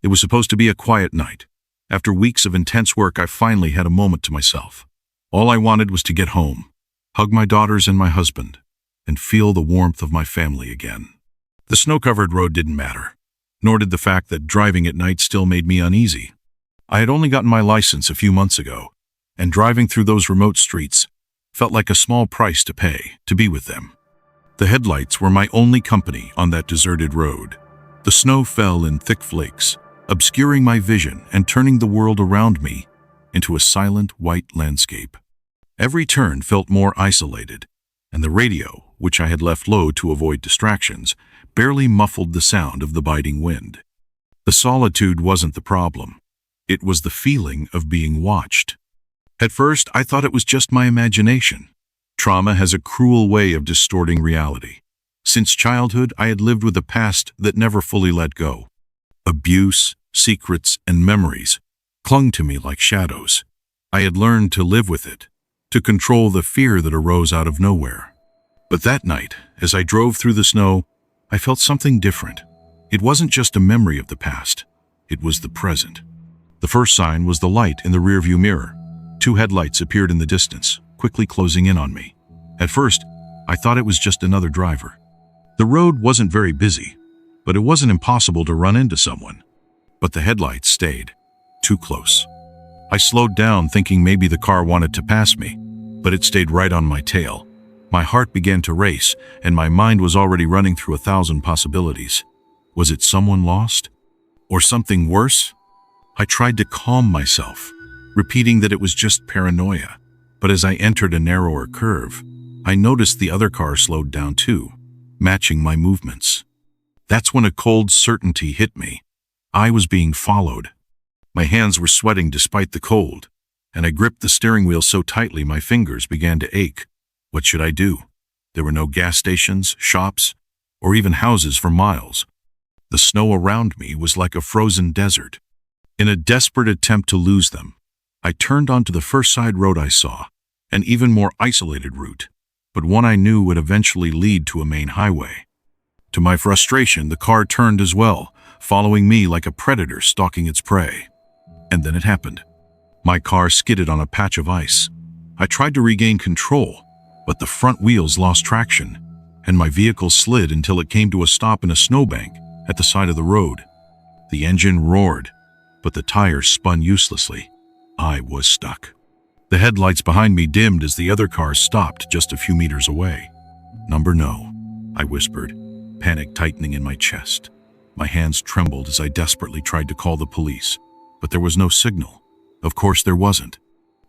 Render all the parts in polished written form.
was supposed to be a quiet night. After weeks of intense work, I finally had a moment to myself. All I wanted was to get home, hug my daughters and my husband, and feel the warmth of my family again. The snow-covered road didn't matter, nor did the fact that driving at night still made me uneasy. I had only gotten my license a few months ago, and driving through those remote streets felt like a small price to pay to be with them. The headlights were my only company on that deserted road. The snow fell in thick flakes, obscuring my vision and turning the world around me into a silent white landscape. Every turn felt more isolated, and the radio, which I had left low to avoid distractions, barely muffled the sound of the biting wind. The solitude wasn't the problem. It was the feeling of being watched. At first, I thought it was just my imagination. Trauma has a cruel way of distorting reality. Since childhood, I had lived with a past that never fully let go. Abuse, secrets, and memories clung to me like shadows. I had learned to live with it, to control the fear that arose out of nowhere. But that night, as I drove through the snow, I felt something different. It wasn't just a memory of the past. It was the present. The first sign was the light in the rearview mirror. 2 headlights appeared in the distance, quickly closing in on me. At first, I thought it was just another driver. The road wasn't very busy, but it wasn't impossible to run into someone. But the headlights stayed too close. I slowed down, thinking maybe the car wanted to pass me, but it stayed right on my tail. My heart began to race, and my mind was already running through 1,000 possibilities. Was it someone lost? Or something worse? I tried to calm myself, repeating that it was just paranoia. But as I entered a narrower curve, I noticed the other car slowed down too, matching my movements. That's when a cold certainty hit me. I was being followed. My hands were sweating despite the cold, and I gripped the steering wheel so tightly my fingers began to ache. What should I do? There were no gas stations, shops, or even houses for miles. The snow around me was like a frozen desert. In a desperate attempt to lose them, I turned onto the first side road I saw, an even more isolated route, but one I knew would eventually lead to a main highway. To my frustration, the car turned as well, following me like a predator stalking its prey. And then it happened. My car skidded on a patch of ice. I tried to regain control, but the front wheels lost traction, and my vehicle slid until it came to a stop in a snowbank at the side of the road. The engine roared, but the tires spun uselessly. I was stuck. The headlights behind me dimmed as the other cars stopped just a few meters away. "Number no," I whispered, panic tightening in my chest. My hands trembled as I desperately tried to call the police, but there was no signal. Of course there wasn't.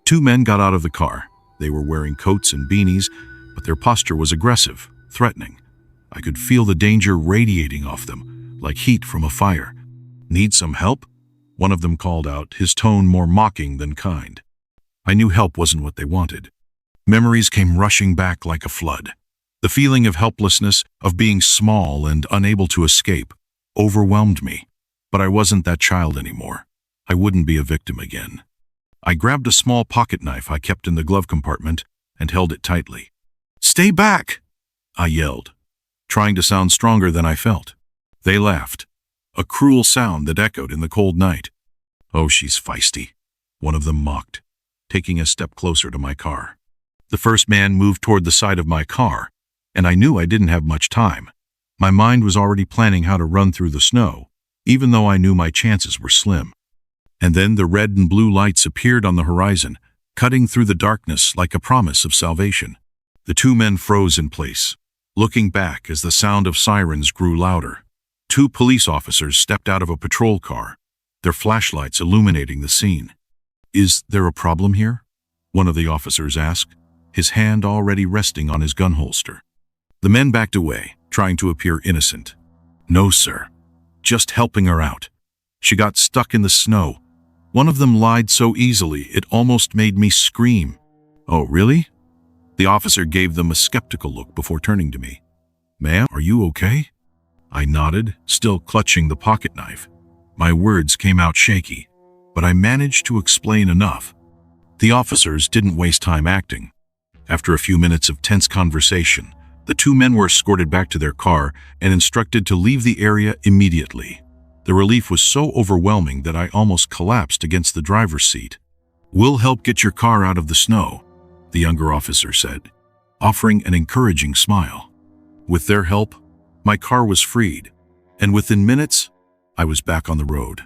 2 men got out of the car. They were wearing coats and beanies, but their posture was aggressive, threatening. I could feel the danger radiating off them, like heat from a fire. "Need some help?" one of them called out, his tone more mocking than kind. I knew help wasn't what they wanted. Memories came rushing back like a flood. The feeling of helplessness, of being small and unable to escape, overwhelmed me. But I wasn't that child anymore. I wouldn't be a victim again. I grabbed a small pocket knife I kept in the glove compartment and held it tightly. "Stay back!" I yelled, trying to sound stronger than I felt. They laughed, a cruel sound that echoed in the cold night. "Oh, she's feisty," one of them mocked, taking a step closer to my car. The first man moved toward the side of my car, and I knew I didn't have much time. My mind was already planning how to run through the snow, even though I knew my chances were slim. And then the red and blue lights appeared on the horizon, cutting through the darkness like a promise of salvation. The 2 men froze in place, looking back as the sound of sirens grew louder. 2 police officers stepped out of a patrol car, their flashlights illuminating the scene. "Is there a problem here?" one of the officers asked, his hand already resting on his gun holster. The men backed away, trying to appear innocent. "No, sir. Just helping her out. She got stuck in the snow." One of them lied so easily it almost made me scream. "Oh, really?" The officer gave them a skeptical look before turning to me. "Ma'am, are you okay?" I nodded, still clutching the pocket knife. My words came out shaky, but I managed to explain enough. The officers didn't waste time acting. After a few minutes of tense conversation, the 2 men were escorted back to their car and instructed to leave the area immediately. The relief was so overwhelming that I almost collapsed against the driver's seat. "We'll help get your car out of the snow," the younger officer said, offering an encouraging smile. With their help, my car was freed, and within minutes, I was back on the road.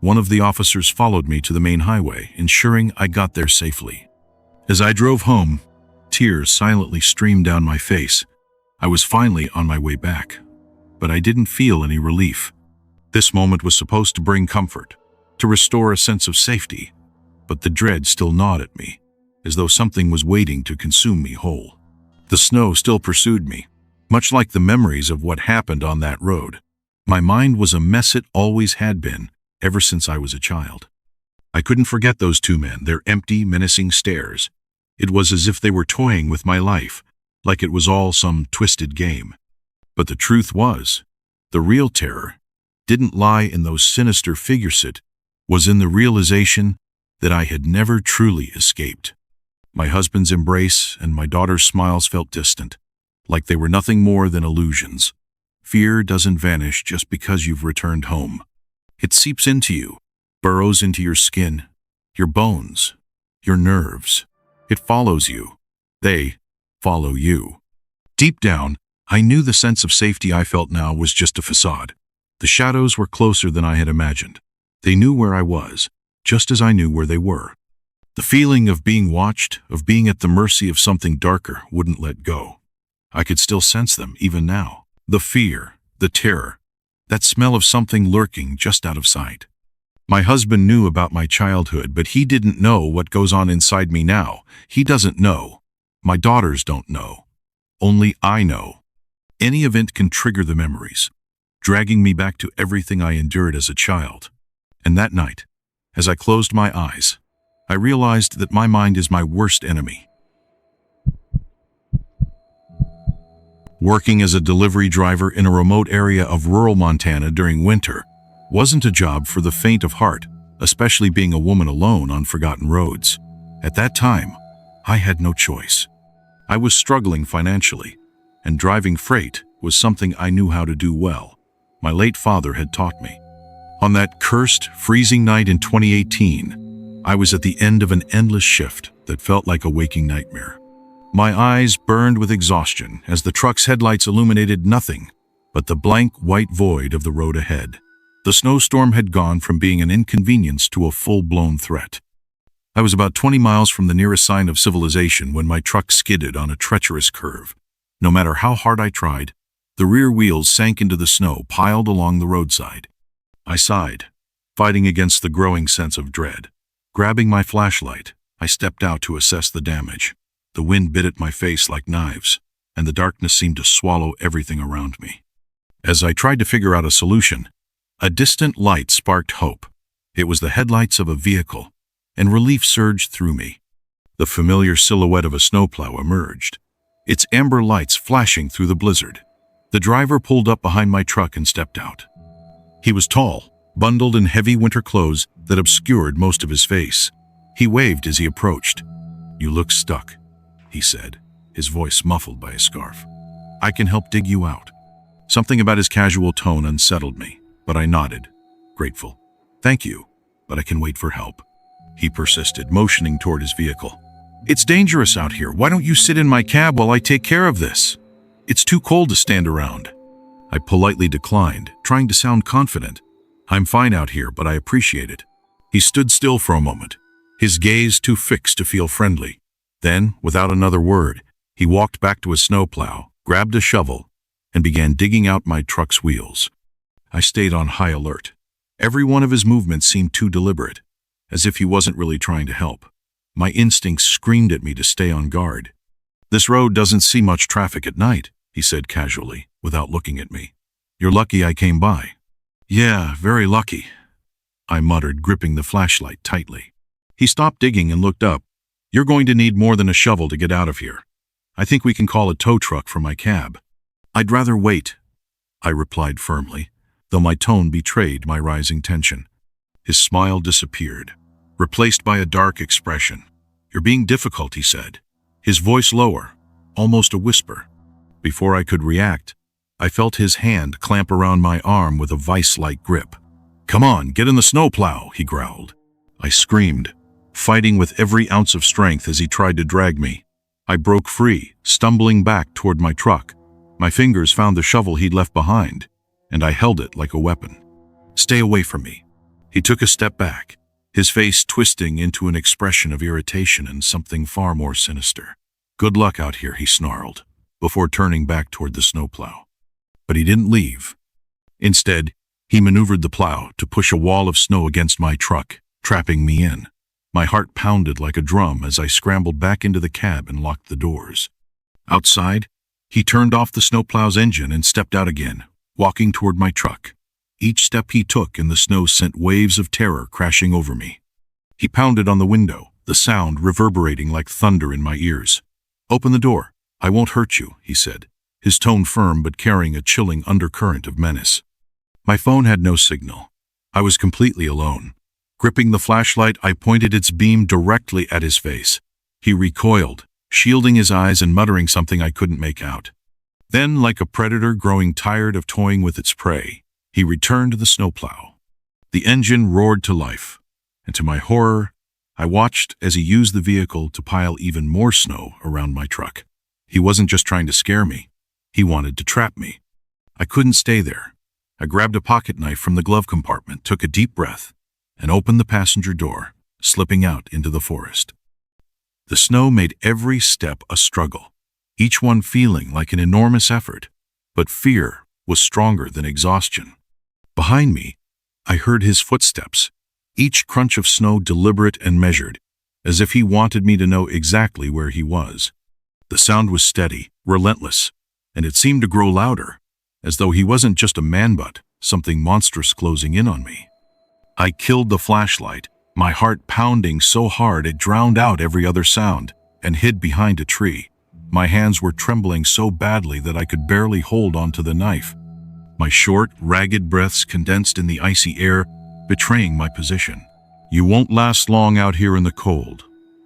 One of the officers followed me to the main highway, ensuring I got there safely. As I drove home, tears silently streamed down my face. I was finally on my way back, but I didn't feel any relief. This moment was supposed to bring comfort, to restore a sense of safety, but the dread still gnawed at me, as though something was waiting to consume me whole. The snow still pursued me, much like the memories of what happened on that road. My mind was a mess it always had been, ever since I was a child. I couldn't forget those two men, their empty, menacing stares. It was as if they were toying with my life, like it was all some twisted game. But the truth was, the real terror didn't lie in those sinister figures, it was in the realization that I had never truly escaped. My husband's embrace and my daughter's smiles felt distant, like they were nothing more than illusions. Fear doesn't vanish just because you've returned home. It seeps into you, burrows into your skin, your bones, your nerves. It follows you. They follow you. Deep down, I knew the sense of safety I felt now was just a facade. The shadows were closer than I had imagined. They knew where I was, just as I knew where they were. The feeling of being watched, of being at the mercy of something darker, wouldn't let go. I could still sense them, even now. The fear, the terror, that smell of something lurking just out of sight. My husband knew about my childhood, but he didn't know what goes on inside me now. He doesn't know. My daughters don't know. Only I know. Any event can trigger the memories, dragging me back to everything I endured as a child. And that night, as I closed my eyes, I realized that my mind is my worst enemy. Working as a delivery driver in a remote area of rural Montana during winter wasn't a job for the faint of heart, especially being a woman alone on forgotten roads. At that time, I had no choice. I was struggling financially, and driving freight was something I knew how to do well. My late father had taught me. On that cursed, freezing night in 2018, I was at the end of an endless shift that felt like a waking nightmare. My eyes burned with exhaustion as the truck's headlights illuminated nothing but the blank white void of the road ahead. The snowstorm had gone from being an inconvenience to a full-blown threat. I was about 20 miles from the nearest sign of civilization when my truck skidded on a treacherous curve. No matter how hard I tried, the rear wheels sank into the snow piled along the roadside. I sighed, fighting against the growing sense of dread. Grabbing my flashlight, I stepped out to assess the damage. The wind bit at my face like knives, and the darkness seemed to swallow everything around me. As I tried to figure out a solution, a distant light sparked hope. It was the headlights of a vehicle, and relief surged through me. The familiar silhouette of a snowplow emerged, its amber lights flashing through the blizzard. The driver pulled up behind my truck and stepped out. He was tall, bundled in heavy winter clothes that obscured most of his face. He waved as he approached. "You look stuck," he said, his voice muffled by a scarf. "I can help dig you out." Something about his casual tone unsettled me, but I nodded, grateful. "Thank you, but I can wait for help," he persisted, motioning toward his vehicle. "It's dangerous out here. Why don't you sit in my cab while I take care of this? It's too cold to stand around." I politely declined, trying to sound confident. "I'm fine out here, but I appreciate it." He stood still for a moment, his gaze too fixed to feel friendly. Then, without another word, he walked back to his snowplow, grabbed a shovel, and began digging out my truck's wheels. I stayed on high alert. Every one of his movements seemed too deliberate, as if he wasn't really trying to help. My instincts screamed at me to stay on guard. "This road doesn't see much traffic at night," he said casually, without looking at me. "You're lucky I came by." "Yeah, very lucky," I muttered, gripping the flashlight tightly. He stopped digging and looked up. "You're going to need more than a shovel to get out of here. I think we can call a tow truck for my cab." "I'd rather wait," I replied firmly, though my tone betrayed my rising tension. His smile disappeared, replaced by a dark expression. "You're being difficult," he said, his voice lower, almost a whisper. Before I could react, I felt his hand clamp around my arm with a vice-like grip. "Come on, get in the snowplow," he growled. I screamed, fighting with every ounce of strength as he tried to drag me. I broke free, stumbling back toward my truck. My fingers found the shovel he'd left behind, and I held it like a weapon. "Stay away from me." He took a step back, his face twisting into an expression of irritation and something far more sinister. "Good luck out here," he snarled, before turning back toward the snowplow. But he didn't leave. Instead, he maneuvered the plow to push a wall of snow against my truck, trapping me in. My heart pounded like a drum as I scrambled back into the cab and locked the doors. Outside, he turned off the snowplow's engine and stepped out again, walking toward my truck. Each step he took in the snow sent waves of terror crashing over me. He pounded on the window, the sound reverberating like thunder in my ears. "Open the door. I won't hurt you," he said, his tone firm but carrying a chilling undercurrent of menace. My phone had no signal. I was completely alone. Gripping the flashlight, I pointed its beam directly at his face. He recoiled, shielding his eyes and muttering something I couldn't make out. Then, like a predator growing tired of toying with its prey, he returned to the snowplow. The engine roared to life, and to my horror, I watched as he used the vehicle to pile even more snow around my truck. He wasn't just trying to scare me. He wanted to trap me. I couldn't stay there. I grabbed a pocket knife from the glove compartment, took a deep breath, and opened the passenger door, slipping out into the forest. The snow made every step a struggle, each one feeling like an enormous effort, but fear was stronger than exhaustion. Behind me, I heard his footsteps, each crunch of snow deliberate and measured, as if he wanted me to know exactly where he was. The sound was steady, relentless, and it seemed to grow louder, as though he wasn't just a man-butt, something monstrous closing in on me. I killed the flashlight, my heart pounding so hard it drowned out every other sound, and hid behind a tree. My hands were trembling so badly that I could barely hold onto the knife. My short, ragged breaths condensed in the icy air, betraying my position. "You won't last long out here in the cold,"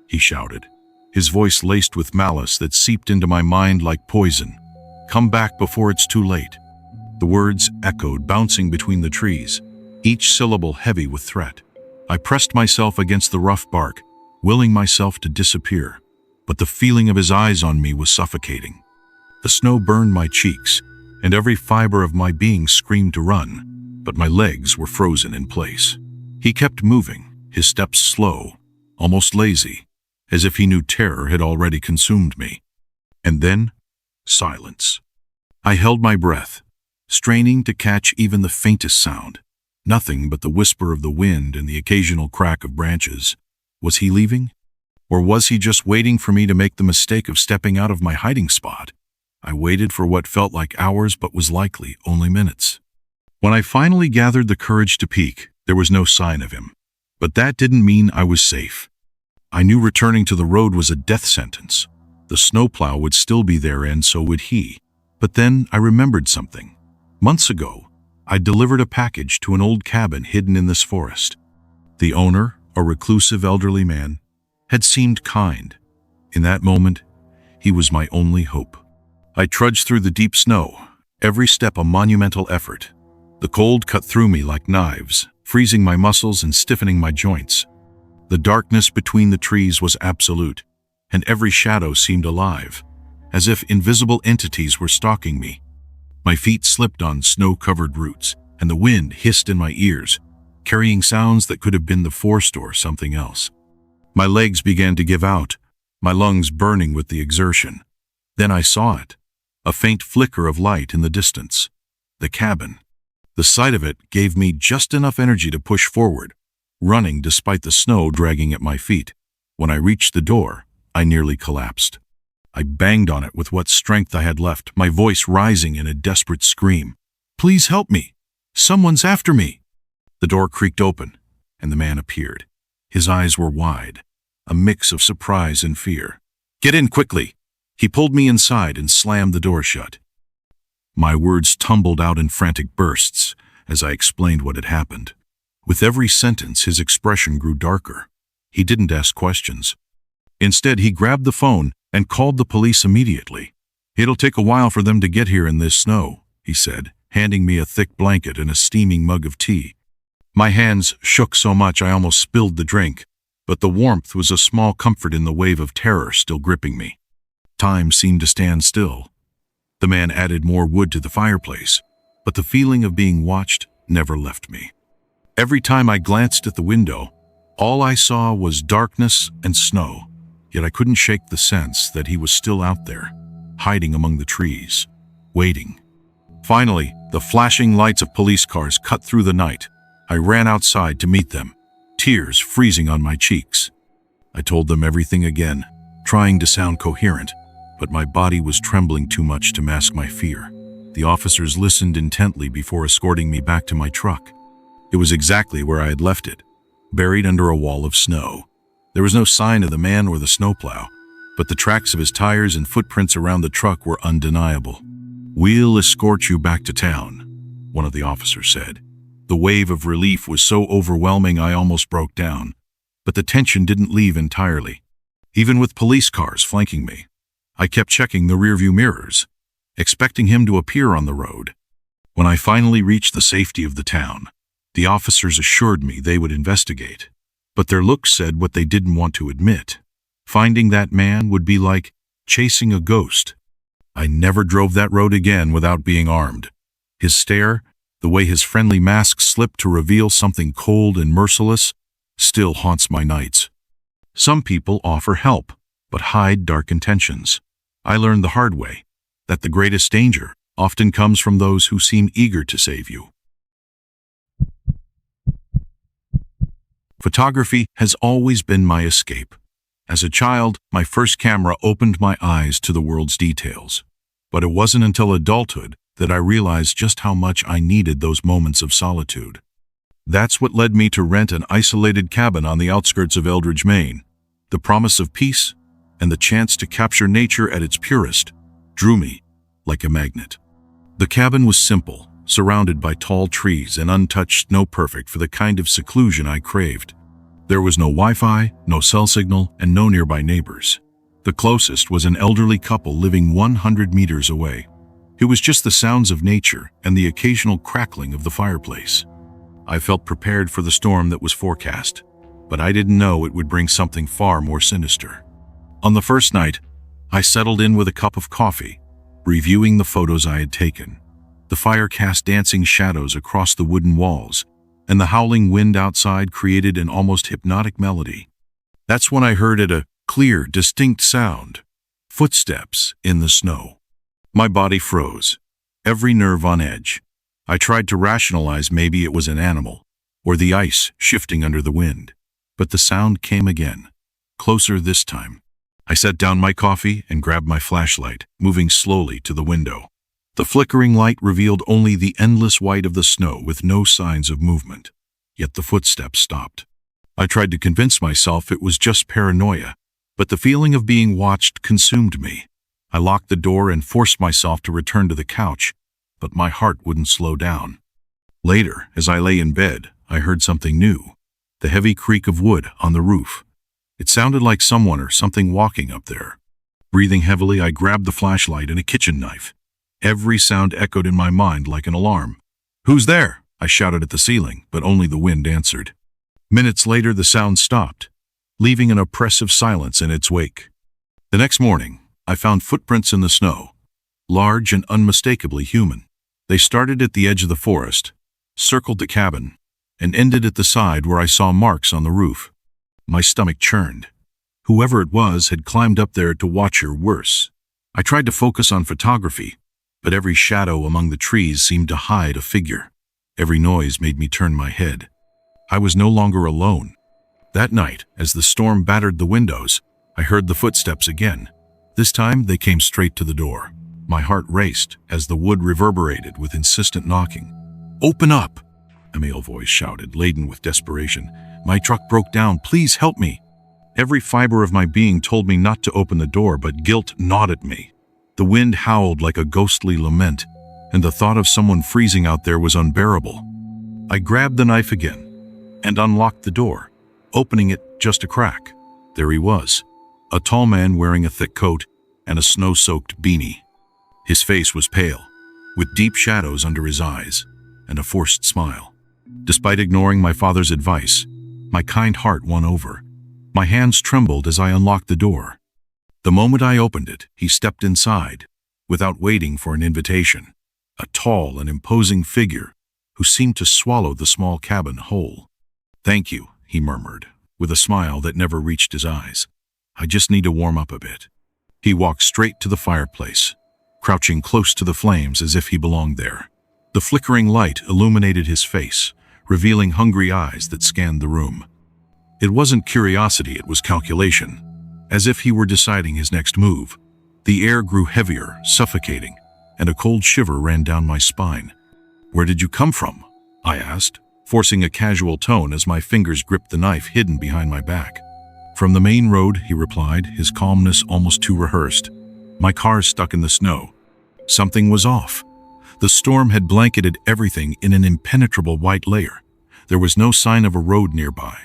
he shouted, his voice laced with malice that seeped into my mind like poison. "Come back before it's too late." The words echoed, bouncing between the trees, each syllable heavy with threat. I pressed myself against the rough bark, willing myself to disappear, but the feeling of his eyes on me was suffocating. The snow burned my cheeks, and every fiber of my being screamed to run, but my legs were frozen in place. He kept moving, his steps slow, almost lazy, as if he knew terror had already consumed me. And then, silence. I held my breath, straining to catch even the faintest sound. Nothing but the whisper of the wind and the occasional crack of branches. Was he leaving? Or was he just waiting for me to make the mistake of stepping out of my hiding spot? I waited for what felt like hours but was likely only minutes. When I finally gathered the courage to peek, there was no sign of him. But that didn't mean I was safe. I knew returning to the road was a death sentence. The snowplow would still be there and so would he. But then I remembered something. Months ago, I delivered a package to an old cabin hidden in this forest. The owner, a reclusive elderly man, had seemed kind. In that moment, he was my only hope. I trudged through the deep snow, every step a monumental effort. The cold cut through me like knives, freezing my muscles and stiffening my joints. The darkness between the trees was absolute, and every shadow seemed alive, as if invisible entities were stalking me. My feet slipped on snow-covered roots, and the wind hissed in my ears, carrying sounds that could have been the forest or something else. My legs began to give out, my lungs burning with the exertion. Then I saw it, a faint flicker of light in the distance. The cabin. The sight of it gave me just enough energy to push forward, running despite the snow dragging at my feet. When I reached the door, I nearly collapsed. I banged on it with what strength I had left, my voice rising in a desperate scream. "Please help me! Someone's after me!" The door creaked open, and the man appeared. His eyes were wide, a mix of surprise and fear. "Get in quickly!" He pulled me inside and slammed the door shut. My words tumbled out in frantic bursts as I explained what had happened. With every sentence, his expression grew darker. He didn't ask questions. Instead, he grabbed the phone and called the police immediately. "It'll take a while for them to get here in this snow," he said, handing me a thick blanket and a steaming mug of tea. My hands shook so much I almost spilled the drink, but the warmth was a small comfort in the wave of terror still gripping me. Time seemed to stand still. The man added more wood to the fireplace, but the feeling of being watched never left me. Every time I glanced at the window, all I saw was darkness and snow, yet I couldn't shake the sense that he was still out there, hiding among the trees, waiting. Finally, the flashing lights of police cars cut through the night. I ran outside to meet them, tears freezing on my cheeks. I told them everything again, trying to sound coherent, but my body was trembling too much to mask my fear. The officers listened intently before escorting me back to my truck. It was exactly where I had left it, buried under a wall of snow. There was no sign of the man or the snowplow, but the tracks of his tires and footprints around the truck were undeniable. "We'll escort you back to town," one of the officers said. The wave of relief was so overwhelming I almost broke down, but the tension didn't leave entirely. Even with police cars flanking me, I kept checking the rearview mirrors, expecting him to appear on the road. When I finally reached the safety of the town, the officers assured me they would investigate, but their looks said what they didn't want to admit. Finding that man would be like chasing a ghost. I never drove that road again without being armed. His stare, the way his friendly mask slipped to reveal something cold and merciless, still haunts my nights. Some people offer help, but hide dark intentions. I learned the hard way that the greatest danger often comes from those who seem eager to save you. Photography has always been my escape. As a child, my first camera opened my eyes to the world's details. But it wasn't until adulthood that I realized just how much I needed those moments of solitude. That's what led me to rent an isolated cabin on the outskirts of Eldridge, Maine. The promise of peace and the chance to capture nature at its purest drew me like a magnet. The cabin was simple, surrounded by tall trees and untouched snow, perfect for the kind of seclusion I craved. There was no Wi-Fi, no cell signal, and no nearby neighbors. The closest was an elderly couple living 100 meters away. It was just the sounds of nature and the occasional crackling of the fireplace. I felt prepared for the storm that was forecast, but I didn't know it would bring something far more sinister. On the first night, I settled in with a cup of coffee, reviewing the photos I had taken. The fire cast dancing shadows across the wooden walls, and the howling wind outside created an almost hypnotic melody. That's when I heard a clear, distinct sound. Footsteps in the snow. My body froze, every nerve on edge. I tried to rationalize maybe it was an animal, or the ice shifting under the wind. But the sound came again, closer this time. I set down my coffee and grabbed my flashlight, moving slowly to the window. The flickering light revealed only the endless white of the snow with no signs of movement. Yet the footsteps stopped. I tried to convince myself it was just paranoia, but the feeling of being watched consumed me. I locked the door and forced myself to return to the couch, but my heart wouldn't slow down. Later, as I lay in bed, I heard something new, the heavy creak of wood on the roof. It sounded like someone or something walking up there. Breathing heavily, I grabbed the flashlight and a kitchen knife. Every sound echoed in my mind like an alarm. "Who's there?" I shouted at the ceiling, but only the wind answered. Minutes later, the sound stopped, leaving an oppressive silence in its wake. The next morning, I found footprints in the snow, large and unmistakably human. They started at the edge of the forest, circled the cabin, and ended at the side where I saw marks on the roof. My stomach churned. Whoever it was had climbed up there to watch or worse. I tried to focus on photography, but every shadow among the trees seemed to hide a figure. Every noise made me turn my head. I was no longer alone. That night, as the storm battered the windows, I heard the footsteps again. This time, they came straight to the door. My heart raced as the wood reverberated with insistent knocking. "Open up!" a male voice shouted, laden with desperation. "My truck broke down. Please help me." Every fiber of my being told me not to open the door, but guilt gnawed at me. The wind howled like a ghostly lament, and the thought of someone freezing out there was unbearable. I grabbed the knife again and unlocked the door, opening it just a crack. There he was, a tall man wearing a thick coat and a snow-soaked beanie. His face was pale, with deep shadows under his eyes and a forced smile. Despite ignoring my father's advice, my kind heart won over. My hands trembled as I unlocked the door. The moment I opened it, he stepped inside, without waiting for an invitation, a tall and imposing figure who seemed to swallow the small cabin whole. "Thank you," he murmured, with a smile that never reached his eyes. "I just need to warm up a bit." He walked straight to the fireplace, crouching close to the flames as if he belonged there. The flickering light illuminated his face, revealing hungry eyes that scanned the room. It wasn't curiosity, it was calculation. As if he were deciding his next move, the air grew heavier, suffocating, and a cold shiver ran down my spine. "Where did you come from?" I asked, forcing a casual tone as my fingers gripped the knife hidden behind my back. "From the main road," he replied, his calmness almost too rehearsed. "My car's stuck in the snow." Something was off. The storm had blanketed everything in an impenetrable white layer. There was no sign of a road nearby,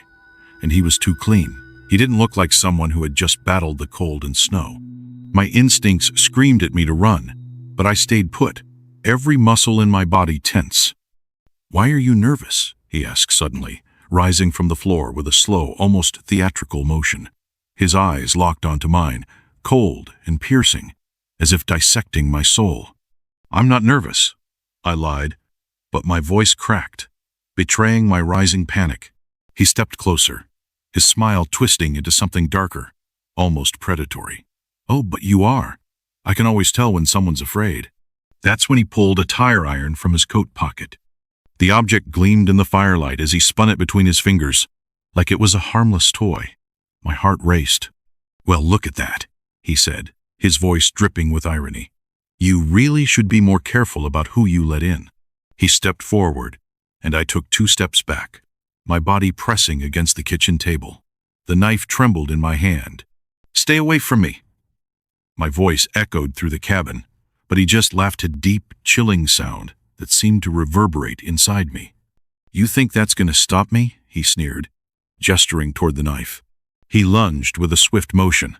and he was too clean. He didn't look like someone who had just battled the cold and snow. My instincts screamed at me to run, but I stayed put, every muscle in my body tense. "Why are you nervous?" he asked suddenly, rising from the floor with a slow, almost theatrical motion. His eyes locked onto mine, cold and piercing, as if dissecting my soul. "I'm not nervous," I lied, but my voice cracked, betraying my rising panic. He stepped closer, his smile twisting into something darker, almost predatory. "Oh, but you are. I can always tell when someone's afraid." That's when he pulled a tire iron from his coat pocket. The object gleamed in the firelight as he spun it between his fingers, like it was a harmless toy. My heart raced. "Well, look at that," he said, his voice dripping with irony. "You really should be more careful about who you let in." He stepped forward, and I took 2 steps back, my body pressing against the kitchen table. The knife trembled in my hand. "Stay away from me." My voice echoed through the cabin, but he just laughed a deep, chilling sound that seemed to reverberate inside me. "You think that's going to stop me?" he sneered, gesturing toward the knife. He lunged with a swift motion,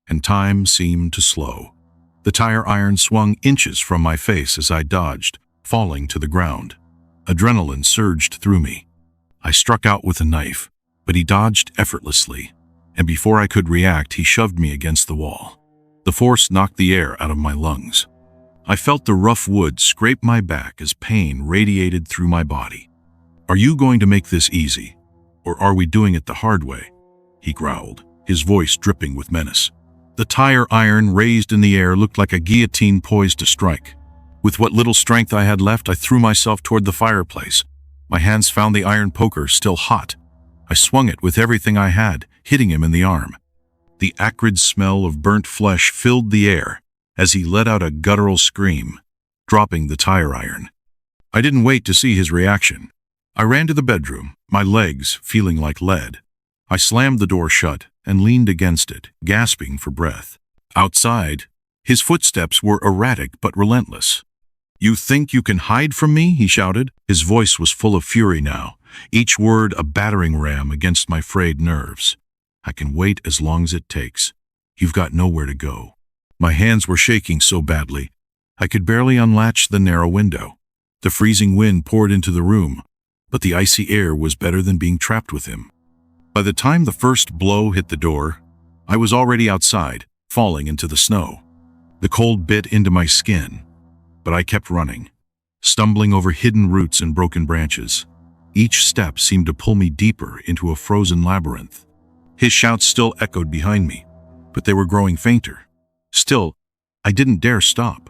and time seemed to slow. The tire iron swung inches from my face as I dodged, falling to the ground. Adrenaline surged through me. I struck out with the knife, but he dodged effortlessly, and before I could react, he shoved me against the wall. The force knocked the air out of my lungs. I felt the rough wood scrape my back as pain radiated through my body. "Are you going to make this easy, or are we doing it the hard way?" he growled, his voice dripping with menace. The tire iron raised in the air looked like a guillotine poised to strike. With what little strength I had left, I threw myself toward the fireplace. My hands found the iron poker still hot. I swung it with everything I had, hitting him in the arm. The acrid smell of burnt flesh filled the air as he let out a guttural scream, dropping the tire iron. I didn't wait to see his reaction. I ran to the bedroom, my legs feeling like lead. I slammed the door shut and leaned against it, gasping for breath. Outside, his footsteps were erratic but relentless. "You think you can hide from me?" he shouted. His voice was full of fury now, each word a battering ram against my frayed nerves. "I can wait as long as it takes. You've got nowhere to go." My hands were shaking so badly, I could barely unlatch the narrow window. The freezing wind poured into the room, but the icy air was better than being trapped with him. By the time the first blow hit the door, I was already outside, falling into the snow. The cold bit into my skin, but I kept running, stumbling over hidden roots and broken branches. Each step seemed to pull me deeper into a frozen labyrinth. His shouts still echoed behind me, but they were growing fainter. Still, I didn't dare stop.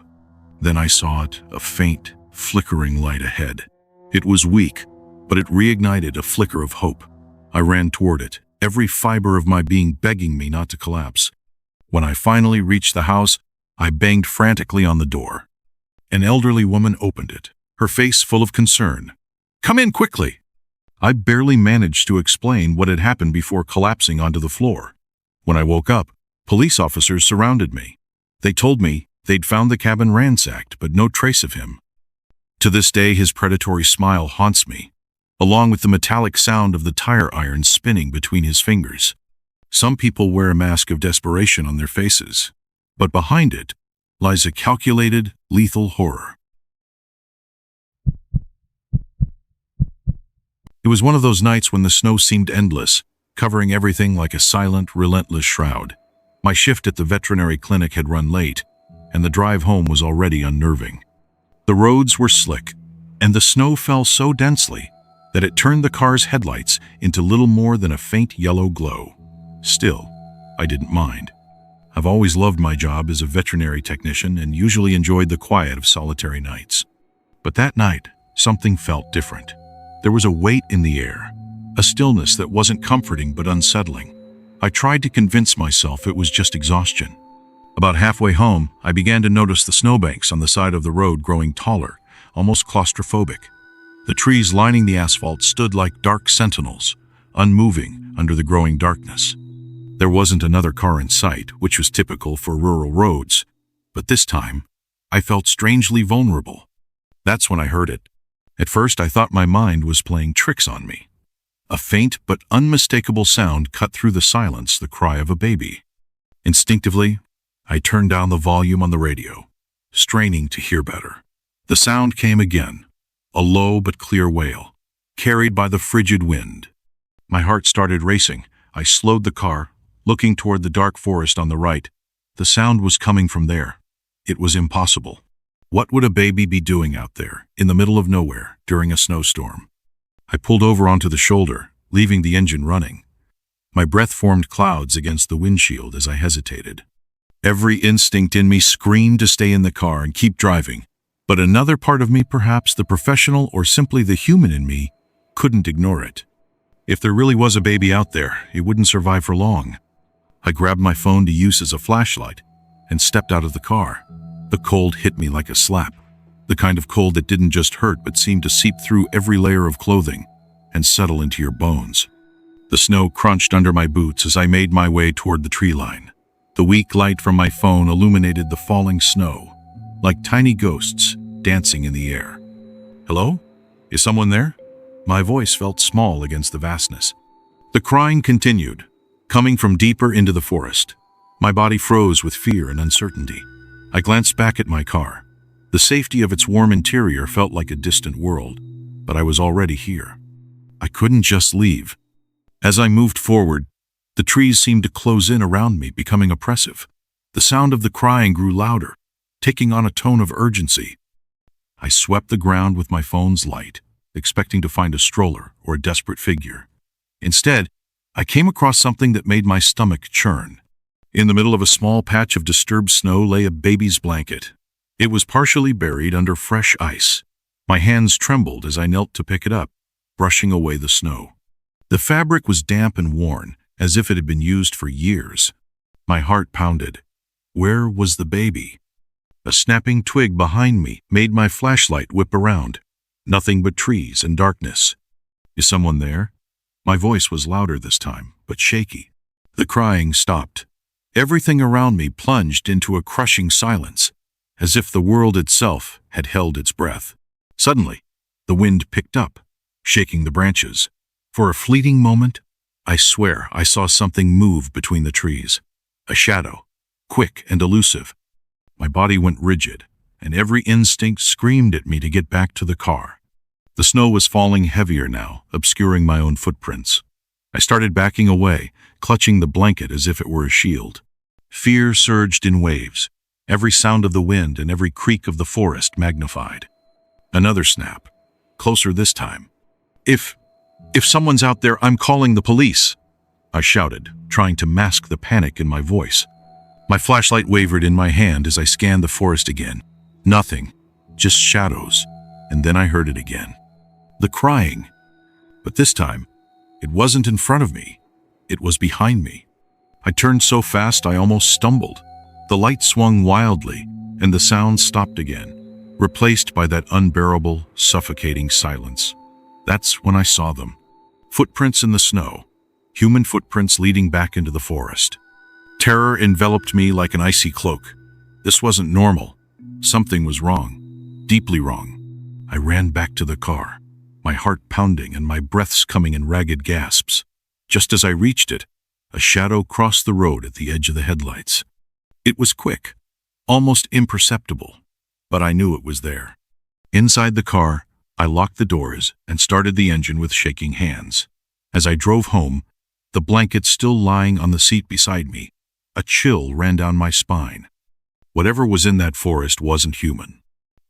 Then I saw it, a faint, flickering light ahead. It was weak, but it reignited a flicker of hope. I ran toward it, every fiber of my being begging me not to collapse. When I finally reached the house, I banged frantically on the door. An elderly woman opened it, her face full of concern. "Come in quickly." I barely managed to explain what had happened before collapsing onto the floor. When I woke up, police officers surrounded me. They told me they'd found the cabin ransacked, but no trace of him. To this day, his predatory smile haunts me, along with the metallic sound of the tire iron spinning between his fingers. Some people wear a mask of desperation on their faces, but behind it lies a calculated, lethal horror. It was one of those nights when the snow seemed endless, covering everything like a silent, relentless shroud. My shift at the veterinary clinic had run late, and the drive home was already unnerving. The roads were slick, and the snow fell so densely that it turned the car's headlights into little more than a faint yellow glow. Still, I didn't mind. I've always loved my job as a veterinary technician and usually enjoyed the quiet of solitary nights. But that night, something felt different. There was a weight in the air, a stillness that wasn't comforting but unsettling. I tried to convince myself it was just exhaustion. About halfway home, I began to notice the snowbanks on the side of the road growing taller, almost claustrophobic. The trees lining the asphalt stood like dark sentinels, unmoving under the growing darkness. There wasn't another car in sight, which was typical for rural roads, but this time, I felt strangely vulnerable. That's when I heard it. At first, I thought my mind was playing tricks on me. A faint but unmistakable sound cut through the silence, the cry of a baby. Instinctively, I turned down the volume on the radio, straining to hear better. The sound came again, a low but clear wail, carried by the frigid wind. My heart started racing. I slowed the car, looking toward the dark forest on the right. The sound was coming from there. It was impossible. What would a baby be doing out there, in the middle of nowhere, during a snowstorm? I pulled over onto the shoulder, leaving the engine running. My breath formed clouds against the windshield as I hesitated. Every instinct in me screamed to stay in the car and keep driving, but another part of me, perhaps the professional or simply the human in me, couldn't ignore it. If there really was a baby out there, it wouldn't survive for long. I grabbed my phone to use as a flashlight and stepped out of the car. The cold hit me like a slap, the kind of cold that didn't just hurt but seemed to seep through every layer of clothing and settle into your bones. The snow crunched under my boots as I made my way toward the tree line. The weak light from my phone illuminated the falling snow, like tiny ghosts dancing in the air. Hello? Is someone there? My voice felt small against the vastness. The crying continued, coming from deeper into the forest. My body froze with fear and uncertainty. I glanced back at my car. The safety of its warm interior felt like a distant world, but I was already here. I couldn't just leave. As I moved forward, the trees seemed to close in around me, becoming oppressive. The sound of the crying grew louder, taking on a tone of urgency. I swept the ground with my phone's light, expecting to find a stroller or a desperate figure. Instead, I came across something that made my stomach churn. In the middle of a small patch of disturbed snow lay a baby's blanket. It was partially buried under fresh ice. My hands trembled as I knelt to pick it up, brushing away the snow. The fabric was damp and worn, as if it had been used for years. My heart pounded. Where was the baby? A snapping twig behind me made my flashlight whip around. Nothing but trees and darkness. Is someone there? My voice was louder this time, but shaky. The crying stopped. Everything around me plunged into a crushing silence, as if the world itself had held its breath. Suddenly, the wind picked up, shaking the branches. For a fleeting moment, I swear I saw something move between the trees. A shadow, quick and elusive. My body went rigid, and every instinct screamed at me to get back to the car. The snow was falling heavier now, obscuring my own footprints. I started backing away, clutching the blanket as if it were a shield. Fear surged in waves, every sound of the wind and every creak of the forest magnified. Another snap, closer this time. If someone's out there, I'm calling the police, I shouted, trying to mask the panic in my voice. My flashlight wavered in my hand as I scanned the forest again. Nothing, just shadows, and then I heard it again. The crying. But this time, it wasn't in front of me. It was behind me. I turned so fast I almost stumbled. The light swung wildly, and the sound stopped again, replaced by that unbearable, suffocating silence. That's when I saw them. Footprints in the snow, human footprints leading back into the forest. Terror enveloped me like an icy cloak. This wasn't normal. Something was wrong, deeply wrong. I ran back to the car, my heart pounding and my breaths coming in ragged gasps. Just as I reached it, a shadow crossed the road at the edge of the headlights. It was quick, almost imperceptible, but I knew it was there. Inside the car, I locked the doors and started the engine with shaking hands. As I drove home, the blanket still lying on the seat beside me, a chill ran down my spine. Whatever was in that forest wasn't human.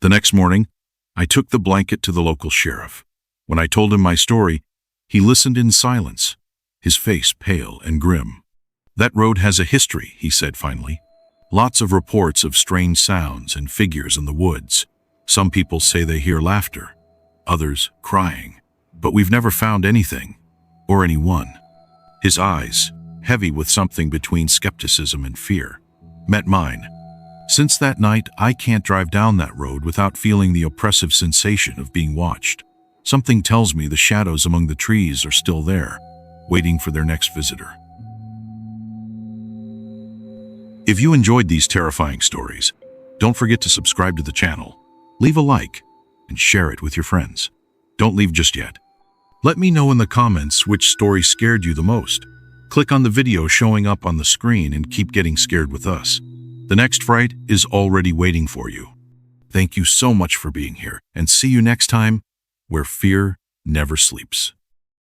The next morning, I took the blanket to the local sheriff. When I told him my story, he listened in silence, his face pale and grim. "That road has a history," he said finally. "Lots of reports of strange sounds and figures in the woods. Some people say they hear laughter, others crying. But we've never found anything, or anyone." His eyes, heavy with something between skepticism and fear, met mine. Since that night, I can't drive down that road without feeling the oppressive sensation of being watched. Something tells me the shadows among the trees are still there, waiting for their next visitor. If you enjoyed these terrifying stories, don't forget to subscribe to the channel, leave a like, and share it with your friends. Don't leave just yet. Let me know in the comments which story scared you the most. Click on the video showing up on the screen and keep getting scared with us. The next fright is already waiting for you. Thank you so much for being here, and see you next time, where fear never sleeps.